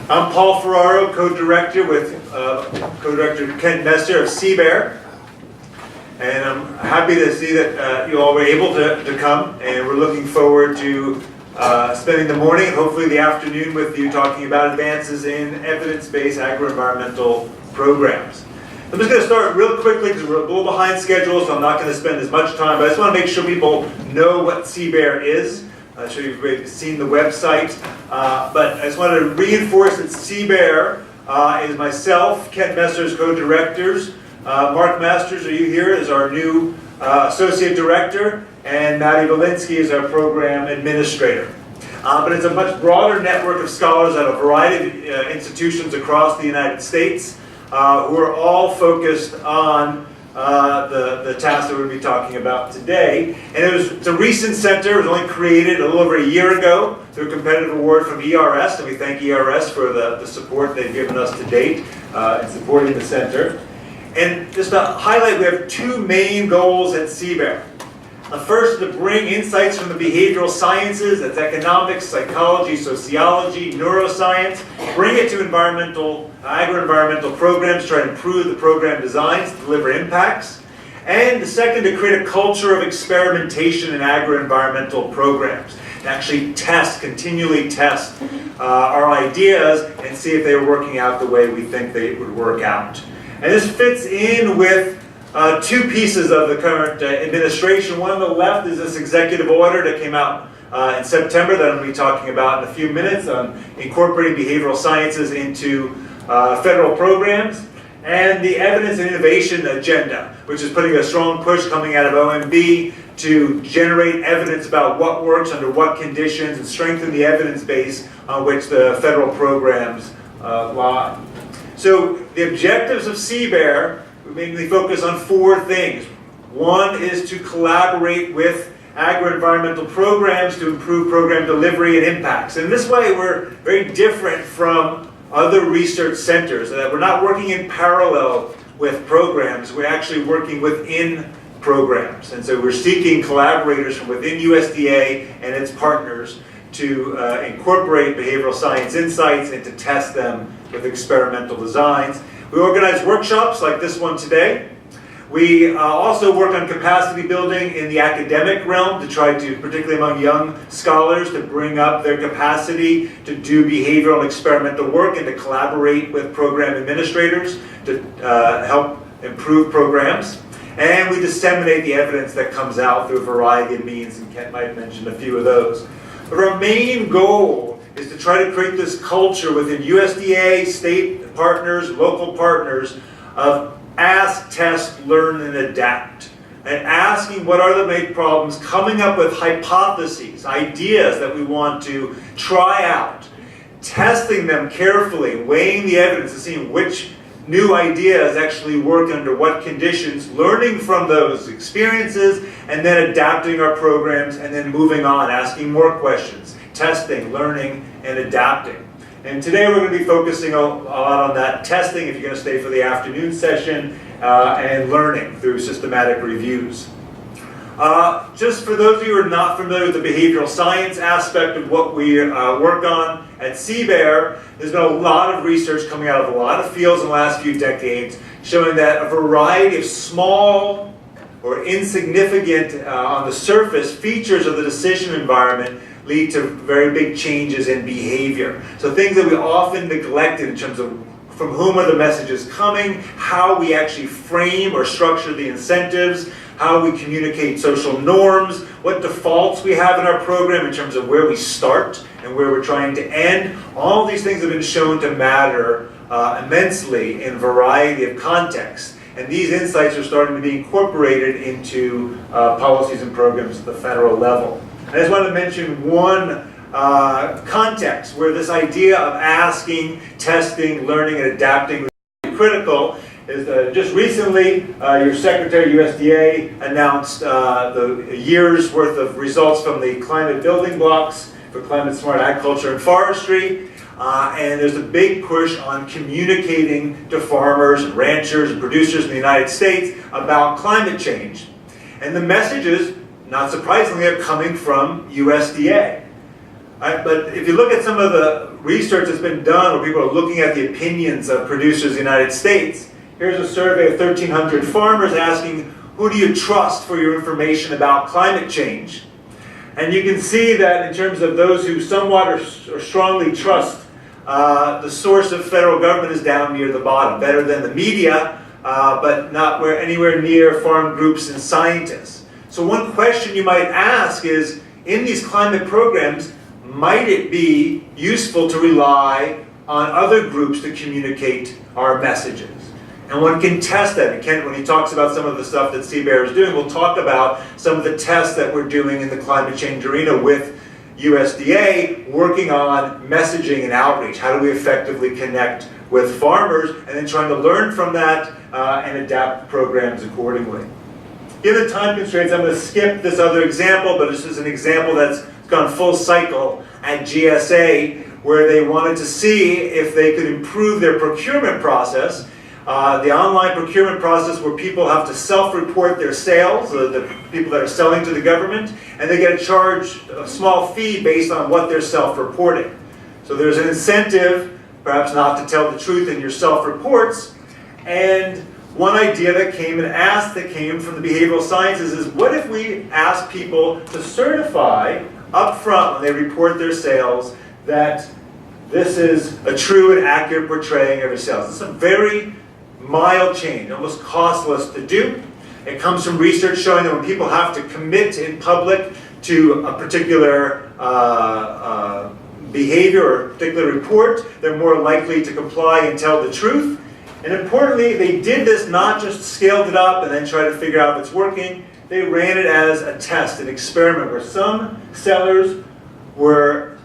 I'm Paul Ferraro, co-director with co-director Kent Messer of CBEAR. And I'm happy to see that you all were able to come, and we're looking forward to spending the morning and hopefully the afternoon with you talking about advances in evidence-based agro-environmental programs. I'm just going to start real quickly because we're a little behind schedule, so I'm not going to spend as much time, but I just want to make sure people know what CBEAR is. I'm sure you've seen the website, but I just want to reinforce that CBEAR is myself, Kent Messer's co-directors. Mark Masters, are you here, is our new associate director, and Maddie Valinsky is our program administrator. But it's a much broader network of scholars at a variety of institutions across the United States who are all focused on the task that we're going to be talking about today. And it's a recent center. It was only created a little over a year ago through a competitive award from ERS, and we thank ERS for the support they've given us to date in supporting the center. And just to highlight, we have two main goals at CBEAR. The first is to bring insights from the behavioral sciences, that's economics, psychology, sociology, neuroscience, bring it to agro-environmental programs, try to improve the program designs, deliver impacts. And the second, to create a culture of experimentation in agro-environmental programs. And actually continually test our ideas and see if they are working out the way we think they would work out. And this fits in with two pieces of the current administration. One on the left is this executive order that came out in September that I'm going to be talking about in a few minutes on incorporating behavioral sciences into federal programs, and the evidence and innovation agenda, which is putting a strong push coming out of OMB to generate evidence about what works under what conditions and strengthen the evidence base on which the federal programs lie. So the objectives of CBEAR mainly focus on four things. One is to collaborate with agro-environmental programs to improve program delivery and impacts. And this way we're very different from other research centers, that we're not working in parallel with programs, we're actually working within programs. And so we're seeking collaborators from within USDA and its partners to incorporate behavioral science insights and to test them with experimental designs. We organize workshops like this one today. We also work on capacity building in the academic realm to try to, particularly among young scholars, to bring up their capacity to do behavioral and experimental work and to collaborate with program administrators to help improve programs. And we disseminate the evidence that comes out through a variety of means, and Kent might have mentioned a few of those. But our main goal is to try to create this culture within USDA, state partners, local partners of ask, test, learn, and adapt. And asking what are the main problems, coming up with hypotheses, ideas that we want to try out, testing them carefully, weighing the evidence and seeing which new ideas actually work under what conditions, learning from those experiences, and then adapting our programs, and then moving on, asking more questions, testing, learning, and adapting. And today we're going to be focusing a lot on that testing, if you're going to stay for the afternoon session, and learning through systematic reviews. Just for those of you who are not familiar with the behavioral science aspect of what we work on at CBEAR, there's been a lot of research coming out of a lot of fields in the last few decades showing that a variety of small or insignificant on the surface features of the decision environment lead to very big changes in behavior. So things that we often neglected in terms of from whom are the messages coming, how we actually frame or structure the incentives, how we communicate social norms, what defaults we have in our program in terms of where we start and where we're trying to end. All these things have been shown to matter immensely in a variety of contexts. And these insights are starting to be incorporated into policies and programs at the federal level. And I just want to mention one context where this idea of asking, testing, learning, and adapting is critical. Is just recently, your Secretary of USDA announced the year's worth of results from the climate building blocks for climate smart agriculture and forestry. And there's a big push on communicating to farmers and ranchers and producers in the United States about climate change. And the messages, not surprisingly, are coming from USDA. But if you look at some of the research that's been done where people are looking at the opinions of producers in the United States, here's a survey of 1,300 farmers asking, who do you trust for your information about climate change? And you can see that in terms of those who somewhat or strongly trust, the source of federal government is down near the bottom, better than the media, but not anywhere near farm groups and scientists. So one question you might ask is, in these climate programs, might it be useful to rely on other groups to communicate our messages? And one can test that. And Kent, when he talks about some of the stuff that CBEAR is doing, we'll talk about some of the tests that we're doing in the climate change arena with USDA, working on messaging and outreach. How do we effectively connect with farmers, and then trying to learn from that and adapt programs accordingly. Given time constraints, I'm going to skip this other example, but this is an example that's gone full cycle at GSA, where they wanted to see if they could improve their procurement process. The online procurement process where people have to self-report their sales, the people that are selling to the government, and they get charged a small fee based on what they're self-reporting. So there's an incentive, perhaps not to tell the truth in your self-reports. And one idea that came from the behavioral sciences is, what if we ask people to certify up front when they report their sales that this is a true and accurate portraying of your sales? This is a very mild change, almost costless to do. It comes from research showing that when people have to commit in public to a particular behavior or a particular report, they're more likely to comply and tell the truth. And importantly, they did this, not just scaled it up and then tried to figure out if it's working. They ran it as a test, an experiment, where some sellers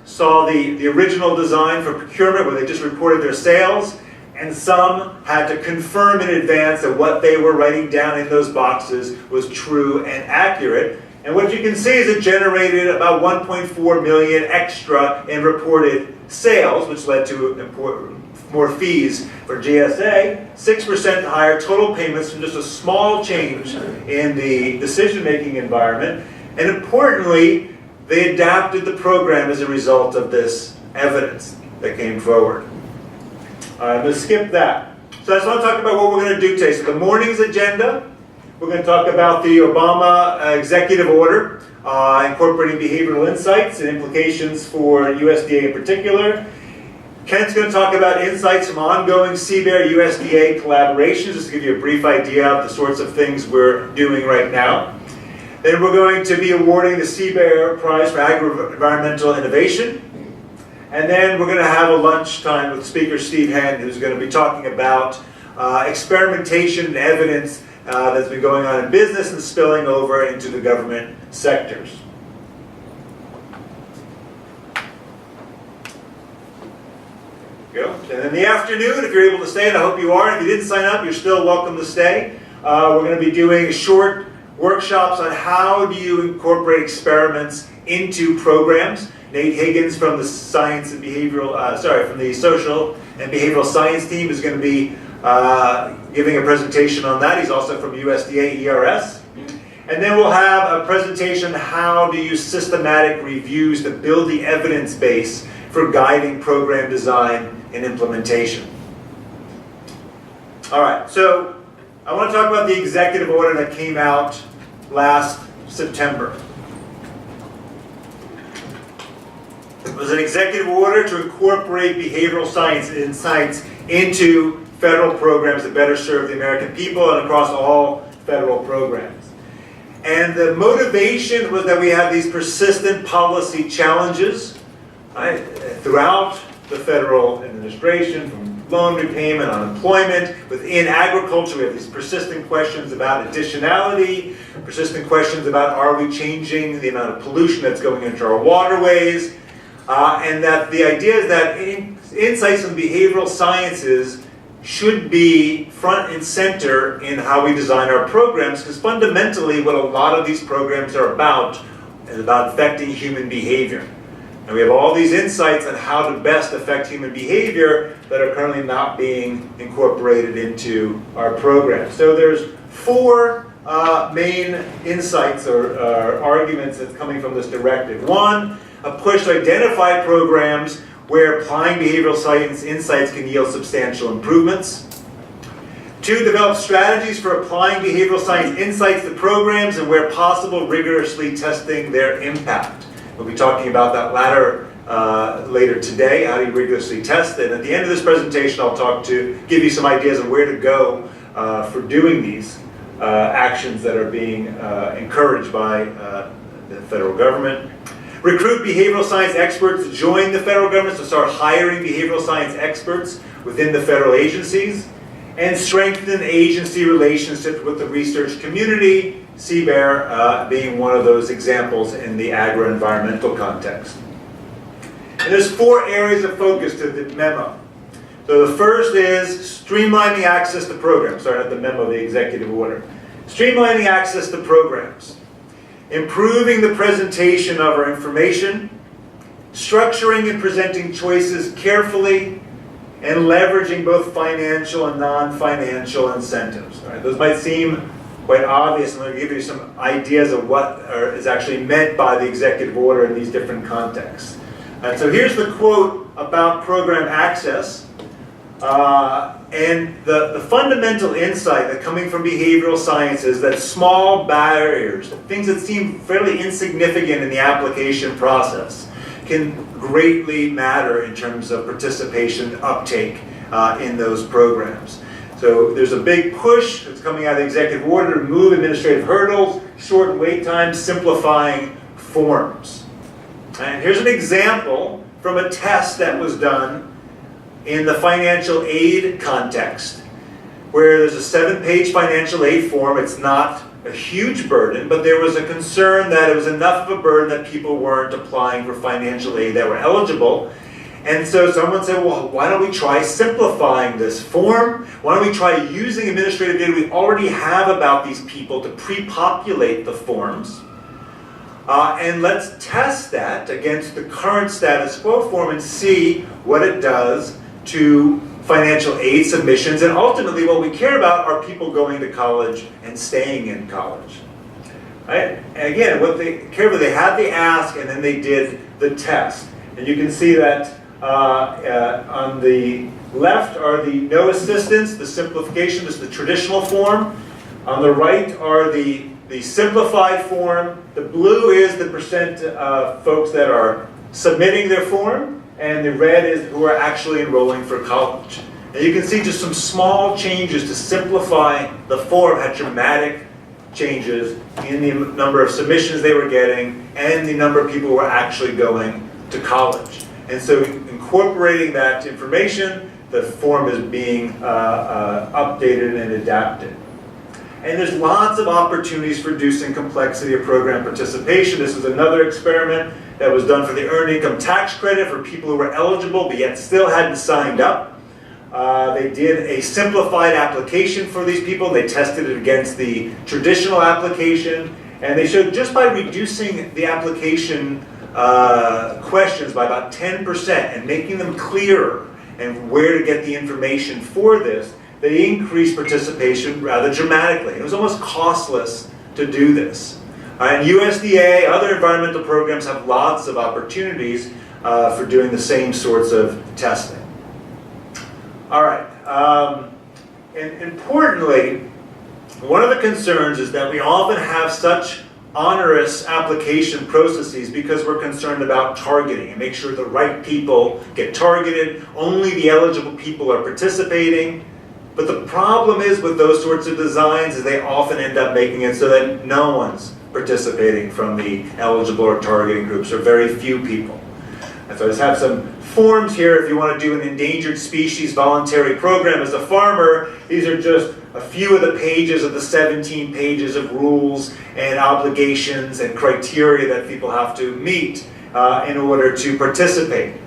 saw the original design for procurement, where they just reported their sales, and some had to confirm in advance that what they were writing down in those boxes was true and accurate. And what you can see is it generated about 1.4 million extra in reported sales, which led to more fees for GSA, 6% higher total payments from just a small change in the decision-making environment. And importantly, they adapted the program as a result of this evidence that came forward. I'm going to skip that. So I just want to talk about what we're going to do today. So the morning's agenda, we're going to talk about the Obama executive order, incorporating behavioral insights and implications for USDA in particular. Kent's going to talk about insights from ongoing CBEAR-USDA collaborations, just to give you a brief idea of the sorts of things we're doing right now. Then we're going to be awarding the CBEAR Prize for Agro-Environmental Innovation. And then we're going to have a lunchtime with Speaker Steve Henn, who's going to be talking about experimentation and evidence that's been going on in business and spilling over into the government sectors. Go. And in the afternoon, if you're able to stay, and I hope you are, if you didn't sign up, you're still welcome to stay. We're going to be doing short workshops on how do you incorporate experiments into programs. Nate Higgins from the science and behavioral, from the social and behavioral science team is going to be giving a presentation on that. He's also from USDA ERS. And then we'll have a presentation on how to use systematic reviews to build the evidence base for guiding program design and implementation. All right, so I want to talk about the executive order that came out last September. It was an executive order to incorporate behavioral science insights into federal programs that better serve the American people and across all federal programs. And the motivation was that we have these persistent policy challenges, right, throughout the federal administration, from loan repayment, unemployment. Within agriculture, we have these persistent questions about additionality, persistent questions about, are we changing the amount of pollution that's going into our waterways? And that the idea is that insights from behavioral sciences should be front and center in how we design our programs, because fundamentally what a lot of these programs are about is about affecting human behavior. And we have all these insights on how to best affect human behavior that are currently not being incorporated into our programs. So there's 4 main insights or arguments that's coming from this directive. One, a push to identify programs where applying behavioral science insights can yield substantial improvements. Two, develop strategies for applying behavioral science insights to programs and where possible, rigorously testing their impact. We'll be talking about that later today, how do you rigorously test it. And at the end of this presentation, I'll give you some ideas of where to go for doing these actions that are being encouraged by the federal government. Recruit behavioral science experts to join the federal government, so start hiring behavioral science experts within the federal agencies. And strengthen agency relationships with the research community, CBEAR being one of those examples in the agro-environmental context. And there's 4 areas of focus to the memo. So the first is streamlining access to programs. Sorry, not the memo, the executive order. Streamlining access to programs. Improving the presentation of our information. Structuring and presenting choices carefully. And leveraging both financial and non-financial incentives. All right, those might seem quite obvious. I'm going to give you some ideas of what is actually meant by the executive order in these different contexts. And so here's the quote about program access. And the fundamental insight that coming from behavioral science is that small barriers, things that seem fairly insignificant in the application process, can greatly matter in terms of participation uptake in those programs. So there's a big push that's coming out of the executive order to remove administrative hurdles, shorten wait times, simplifying forms. And here's an example from a test that was done in the financial aid context, where there's a 7-page financial aid form. It's not a huge burden, but there was a concern that it was enough of a burden that people weren't applying for financial aid that were eligible. And so someone said, well, why don't we try simplifying this form? Why don't we try using administrative data we already have about these people to pre-populate the forms? And let's test that against the current status quo form and see what it does to financial aid submissions, and ultimately what we care about are people going to college and staying in college. Right? And again, what they care about, they had the ask and then they did the test. And you can see that on the left are the no assistance, the simplification, this is the traditional form. On the right are the simplified form. The blue is the percent of folks that are submitting their form. And the red is who are actually enrolling for college. And you can see just some small changes to simplify the form had dramatic changes in the number of submissions they were getting and the number of people who were actually going to college. And so incorporating that information, the form is being updated and adapted. And there's lots of opportunities for reducing complexity of program participation. This is another experiment that was done for the Earned Income Tax Credit for people who were eligible but yet still hadn't signed up. They did a simplified application for these people. They tested it against the traditional application. And they showed just by reducing the application questions by about 10% and making them clearer and where to get the information for this, they increased participation rather dramatically. It was almost costless to do this. And USDA, other environmental programs have lots of opportunities for doing the same sorts of testing. All right. And importantly, one of the concerns is that we often have such onerous application processes because we're concerned about targeting and make sure the right people get targeted, only the eligible people are participating. But the problem is with those sorts of designs is they often end up making it so that no one's participating from the eligible or targeting groups, or very few people. And so I just have some forms here if you want to do an endangered species voluntary program as a farmer. These are just a few of the pages of the 17 pages of rules and obligations and criteria that people have to meet in order to participate.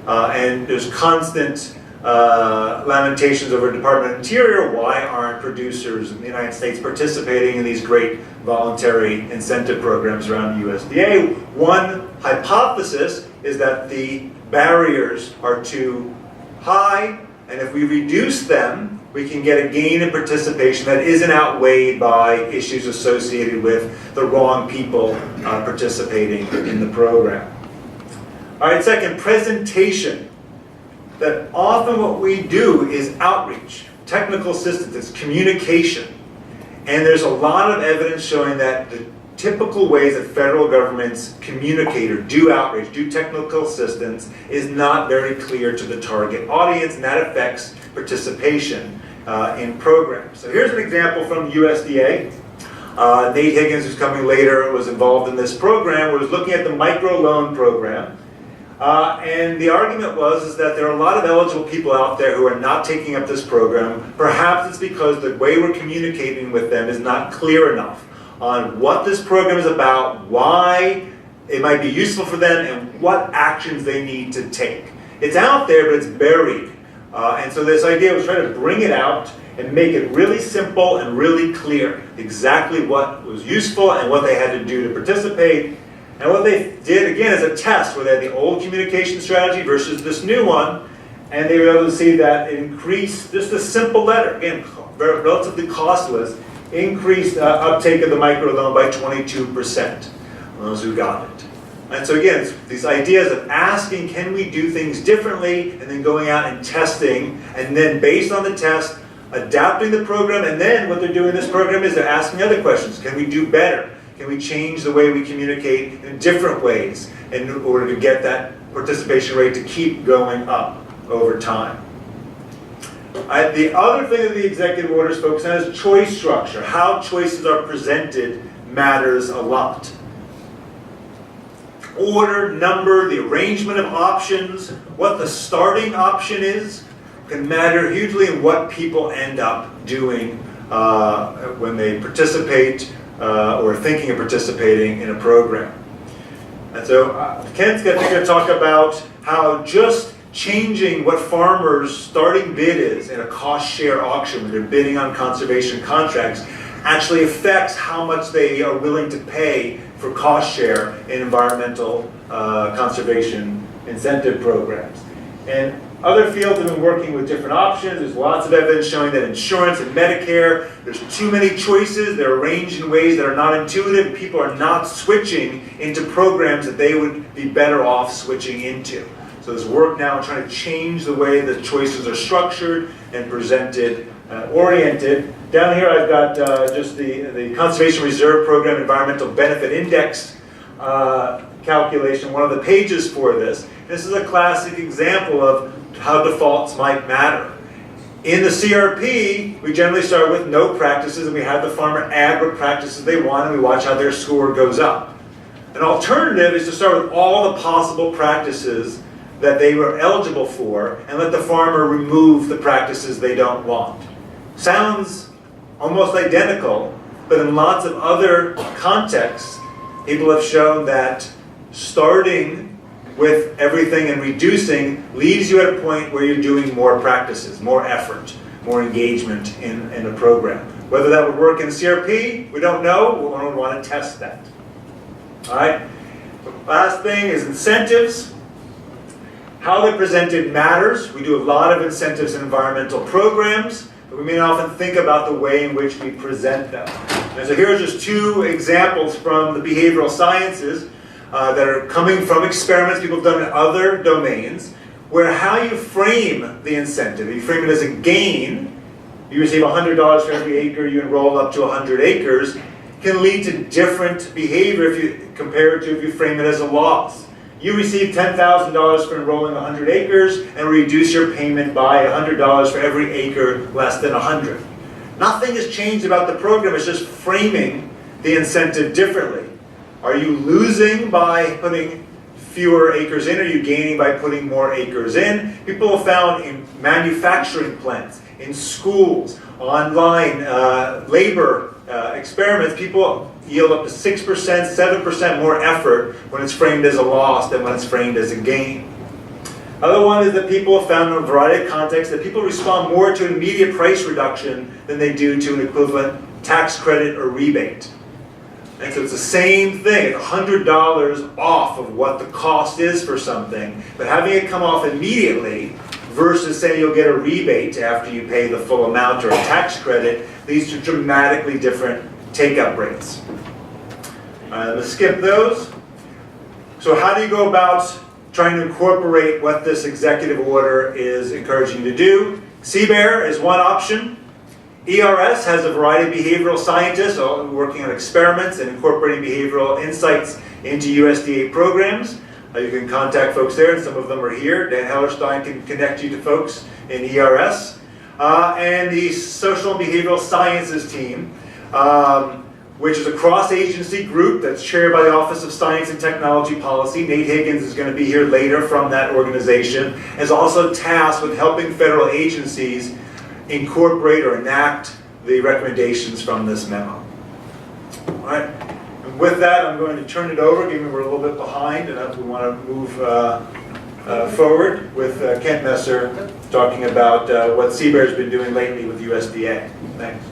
And there's constant lamentations over Department of Interior, why aren't producers in the United States participating in these great voluntary incentive programs around USDA? One hypothesis is that the barriers are too high, and if we reduce them, we can get a gain in participation that isn't outweighed by issues associated with the wrong people participating in the program. All right, second, presentation. That often what we do is outreach, technical assistance, communication. And there's a lot of evidence showing that the typical ways that federal governments communicate or do outreach, do technical assistance, is not very clear to the target audience, and that affects participation in programs. So here's an example from USDA. Nate Higgins, who's coming later, was involved in this program, was looking at the microloan program. And the argument was that there are a lot of eligible people out there who are not taking up this program. Perhaps it's because the way we're communicating with them is not clear enough on what this program is about, why it might be useful for them, and what actions they need to take. It's out there, but it's buried. And so this idea was trying to bring it out and make it really simple and really clear exactly what was useful and what they had to do to participate. And what they did, again, is a test where they had the old communication strategy versus this new one, and they were able to see that it increased, just a simple letter, again, relatively costless, increased uptake of the microloan by 22%, those who got it. And so again, these ideas of asking, can we do things differently, and then going out and testing, and then based on the test, adapting the program, and then what they're doing in this program is they're asking other questions. Can we do better? Can we change the way we communicate in different ways in order to get that participation rate to keep going up over time? The other thing that the executive order is focused on is choice structure. How choices are presented matters a lot. Order, number, the arrangement of options, what the starting option is, can matter hugely in what people end up doing when they participate or thinking of participating in a program. And so Kent's going to talk about how just changing what farmers' starting bid is in a cost share auction when they're bidding on conservation contracts actually affects how much they are willing to pay for cost share in environmental conservation incentive programs. And other fields have been working with different options. There's lots of evidence showing that insurance and Medicare, there's too many choices. They're arranged in ways that are not intuitive. People are not switching into programs that they would be better off switching into. So there's work now trying to change the way the choices are structured and presented, oriented. Down here I've got just the Conservation Reserve Program Environmental Benefit Index calculation, one of the pages for this. This is a classic example of how defaults might matter. In the CRP, we generally start with no practices, and we have the farmer add what practices they want, and we watch how their score goes up. An alternative is to start with all the possible practices that they were eligible for, and let the farmer remove the practices they don't want. Sounds almost identical, but in lots of other contexts, people have shown that starting with everything and reducing leaves you at a point where you're doing more practices, more effort, more engagement in a program. Whether that would work in CRP, we don't know. We don't want to test that. All right. Last thing is incentives. How they're presented matters. We do a lot of incentives in environmental programs, but we may not often think about the way in which we present them. And so here are just two examples from the behavioral sciences that are coming from experiments people have done in other domains, where how you frame the incentive, you frame it as a gain, you receive $100 for every acre you enroll up to 100 acres, can lead to different behavior if you compare it to if you frame it as a loss. You receive $10,000 for enrolling 100 acres and reduce your payment by $100 for every acre less than 100. Nothing has changed about the program, it's just framing the incentive differently. Are you losing by putting fewer acres in? Are you gaining by putting more acres in? People have found in manufacturing plants, in schools, online labor experiments, people yield up to 6%, 7% more effort when it's framed as a loss than when it's framed as a gain. Other one is that people have found in a variety of contexts that people respond more to an immediate price reduction than they do to an equivalent tax credit or rebate. And so it's the same thing, it's $100 off of what the cost is for something, but having it come off immediately versus saying you'll get a rebate after you pay the full amount or a tax credit, leads to dramatically different take-up rates. Let's skip those. So how do you go about trying to incorporate what this executive order is encouraging you to do? CBEAR is one option. ERS has a variety of behavioral scientists working on experiments and incorporating behavioral insights into USDA programs. You can contact folks there, and some of them are here. Dan Hellerstein can connect you to folks in ERS. And the Social and Behavioral Sciences team, which is a cross-agency group that's chaired by the Office of Science and Technology Policy. Nate Higgins is going to be here later from that organization, is also tasked with helping federal agencies incorporate or enact the recommendations from this memo. All right. And with that, I'm going to turn it over, given we're a little bit behind, and we want to move forward with Kent Messer talking about what CBEAR has been doing lately with USDA. Thanks.